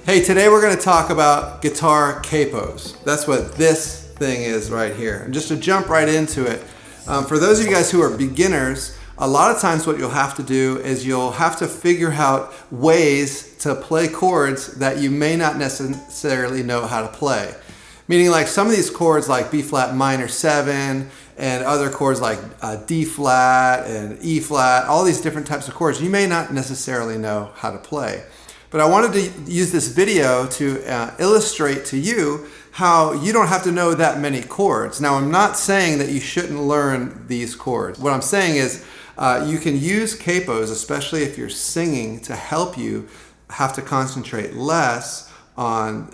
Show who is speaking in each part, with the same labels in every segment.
Speaker 1: Hey, today we're going to talk about guitar capos. That's what this thing is right here. And just to jump right into it, for those of you guys who are beginners, a lot of times what you'll have to do is you'll have to figure out ways to play chords that you may not necessarily know how to play. Meaning like some of these chords like B flat minor 7 and other chords like D flat and E flat, all these different types of chords you may not necessarily know how to play. But I wanted to use this video to illustrate to you how you don't have to know that many chords. Now, I'm not saying that you shouldn't learn these chords. What I'm saying is you can use capos, especially if you're singing, to help you have to concentrate less on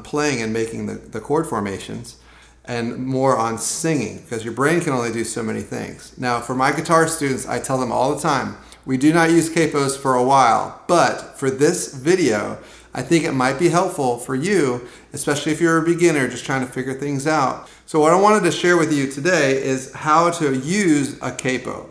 Speaker 1: playing and making the chord formations and more on singing, because your brain can only do so many things. Now, for my guitar students, I tell them all the time, we do not use capos for a while, but for this video, I think it might be helpful for you, especially if you're a beginner just trying to figure things out. So what I wanted to share with you today is how to use a capo.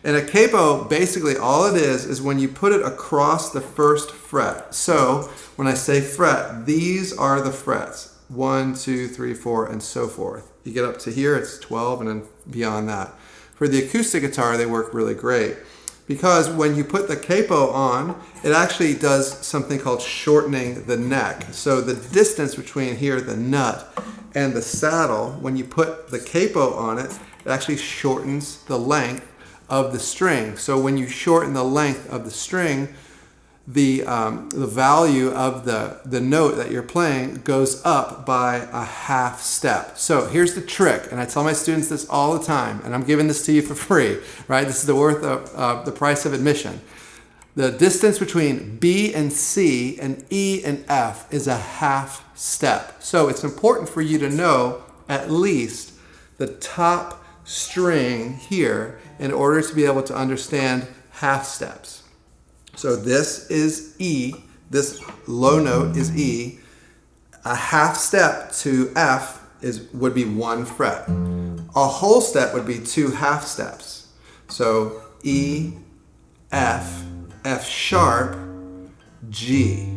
Speaker 1: And a capo, basically all it is when you put it across the first fret. So when I say fret, these are the frets, 1, 2, 3, 4, and so forth. You get up to here, it's 12, and then beyond that. For the acoustic guitar, they work really great, because when you put the capo on, it actually does something called shortening the neck. So the distance between here, the nut, and the saddle, when you put the capo on it, it actually shortens the length of the string. So when you shorten the length of the string, the value of the note that you're playing goes up by a half step. So here's the trick, and I tell my students this all the time, and I'm giving this to you for free, right? This is the worth of the price of admission. The distance between B and C and E and F is a half step. So it's important for you to know at least the top string here in order to be able to understand half steps. So this is E, this low note is E. A half step to F would be 1 fret. A whole step would be 2 half steps. So E, F, F sharp, G.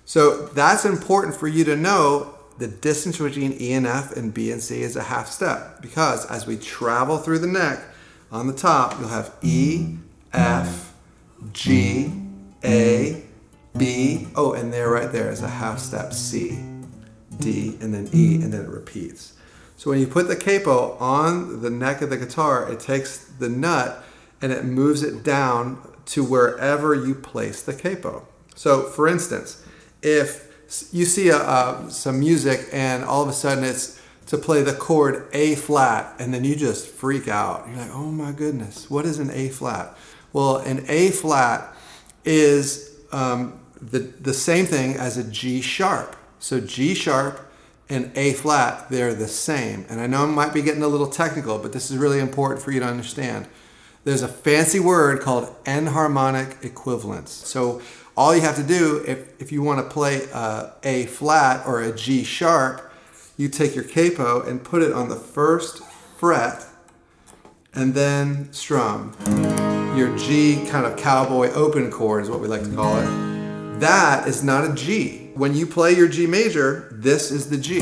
Speaker 1: So that's important for you to know. The distance between E and F and B and C is a half step, because as we travel through the neck, on the top you'll have E, F, G, A, B, oh, and there right there is a half step, C, D, and then E, and then it repeats. So when you put the capo on the neck of the guitar, it takes the nut and it moves it down to wherever you place the capo. So for instance, if you see some music and all of a sudden it's to play the chord A flat, and then you just freak out. You're like, oh my goodness, what is an A flat? Well, an A flat is the same thing as a G sharp. So G sharp and A flat, they're the same. And I know I might be getting a little technical, but this is really important for you to understand. There's a fancy word called enharmonic equivalence. So all you have to do, if you want to play A flat or a G sharp, you take your capo and put it on the first fret and then strum. Your G kind of cowboy open chord is what we like to call it. That is not a G. When you play your G major, this is the G.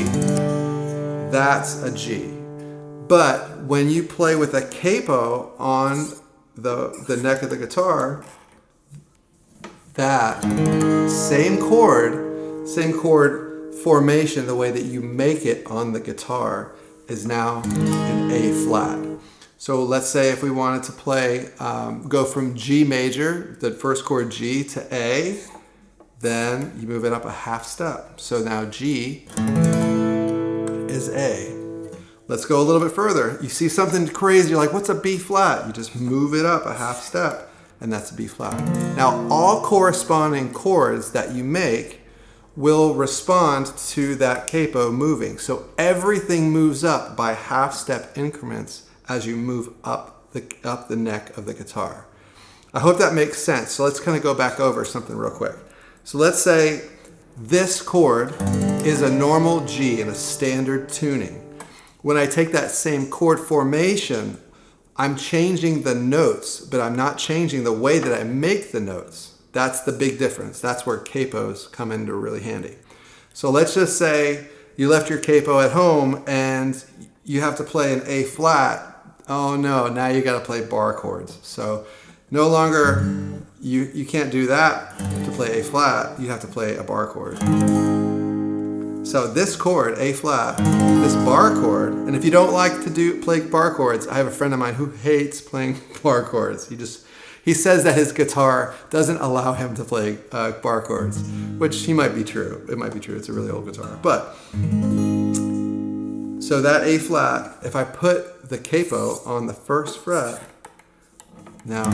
Speaker 1: That's a G. But when you play with a capo on the neck of the guitar, that same chord formation, the way that you make it on the guitar, is now an A flat. So let's say if we wanted to play, go from G major, the first chord G, to A, then you move it up a half step. So now G is A. Let's go a little bit further. You see something crazy, you're like, what's a B flat? You just move it up a half step, and that's a B flat. Now, all corresponding chords that you make will respond to that capo moving. So everything moves up by half step increments as you move up the neck of the guitar. I hope that makes sense. So let's kind of go back over something real quick. So let's say this chord is a normal G in a standard tuning. When I take that same chord formation, I'm changing the notes, but I'm not changing the way that I make the notes. That's the big difference. That's where capos come into really handy. So let's just say you left your capo at home and you have to play an A flat. Oh no, now you got to play bar chords. So no longer, you can't do that to play A flat. You have to play a bar chord. So this chord, A flat, this bar chord, and if you don't like to play bar chords, I have a friend of mine who hates playing bar chords. He says that his guitar doesn't allow him to play bar chords, which he might be true. It might be true. It's a really old guitar. But so that A flat, if I put the capo on the first fret, now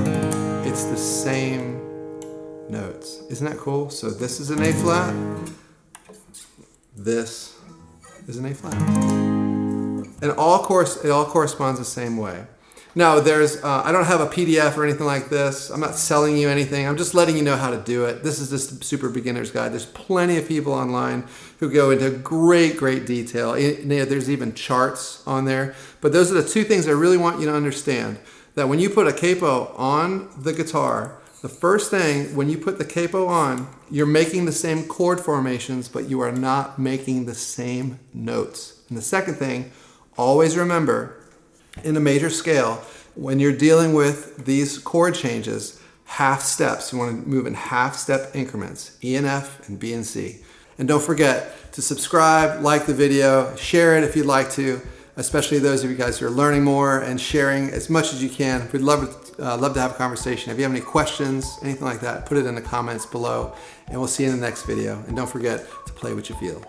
Speaker 1: it's the same notes. Isn't that cool? So this is an A flat. This is an A flat. And it all corresponds the same way. Now I don't have a PDF or anything like this. I'm not selling you anything. I'm just letting you know how to do it. This is just a super beginner's guide. There's plenty of people online who go into great detail. There's even charts on there. But those are the two things I really want you to understand. That when you put a capo on the guitar, the first thing, when you put the capo on, you're making the same chord formations, but you are not making the same notes. And the second thing, always remember, in a major scale, when you're dealing with these chord changes, half steps. You want to move in half step increments, E and F and B and C. And don't forget to subscribe, like the video, share it if you'd like to, especially those of you guys who are learning more and sharing as much as you can. We'd love to have a conversation. If you have any questions, anything like that, put it in the comments below, and we'll see you in the next video. And don't forget to play what you feel.